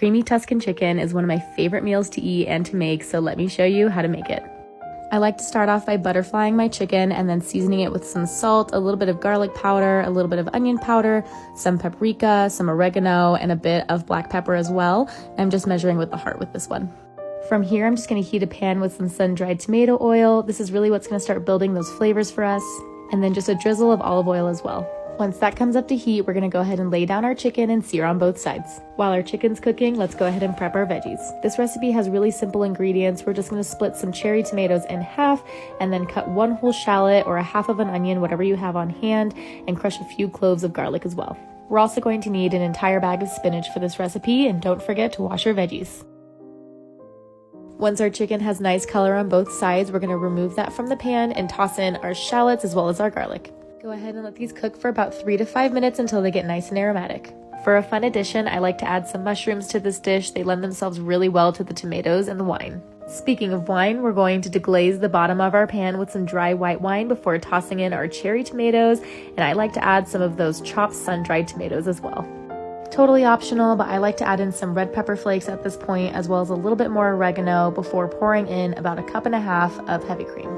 Creamy Tuscan chicken is one of my favorite meals to eat and to make, so let me show you how to make it. I like to start off by butterflying my chicken and then seasoning it with some salt, a little bit of garlic powder, a little bit of onion powder, some paprika, some oregano, and a bit of black pepper as well. I'm just measuring with the heart with this one. From here, I'm just going to heat a pan with some sun-dried tomato oil. This is really what's going to start building those flavors for us. And then just a drizzle of olive oil as well. Once that comes up to heat, we're gonna go ahead and lay down our chicken and sear on both sides. While our chicken's cooking, let's go ahead and prep our veggies. This recipe has really simple ingredients. We're just gonna split some cherry tomatoes in half and then cut one whole shallot or a half of an onion, whatever you have on hand, and crush a few cloves of garlic as well. We're also going to need an entire bag of spinach for this recipe, and don't forget to wash your veggies. Once our chicken has nice color on both sides, we're gonna remove that from the pan and toss in our shallots as well as our garlic. Go ahead and let these cook for about 3 to 5 minutes until they get nice and aromatic. For a fun addition, I like to add some mushrooms to this dish. They lend themselves really well to the tomatoes and the wine. Speaking of wine, we're going to deglaze the bottom of our pan with some dry white wine before tossing in our cherry tomatoes, and I like to add some of those chopped sun-dried tomatoes as well. Totally optional, but I like to add in some red pepper flakes at this point, as well as a little bit more oregano before pouring in about 1.5 cups of heavy cream.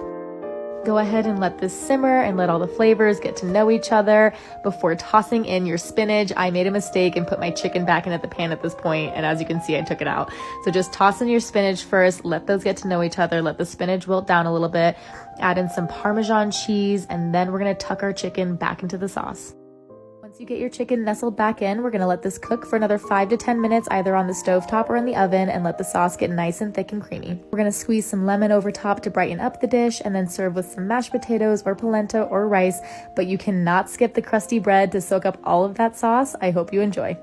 Go ahead and let this simmer and let all the flavors get to know each other before tossing in your spinach. I made a mistake and put my chicken back into the pan at this point, and as you can see, I took it out. So just toss in your spinach first, let those get to know each other, let the spinach wilt down a little bit, add in some Parmesan cheese, and then we're gonna tuck our chicken back into the sauce. Once you get your chicken nestled back in, we're gonna let this cook for another 5 to 10 minutes, either on the stovetop or in the oven, and let the sauce get nice and thick and creamy. We're gonna squeeze some lemon over top to brighten up the dish, and then serve with some mashed potatoes or polenta or rice, but you cannot skip the crusty bread to soak up all of that sauce. I hope you enjoy.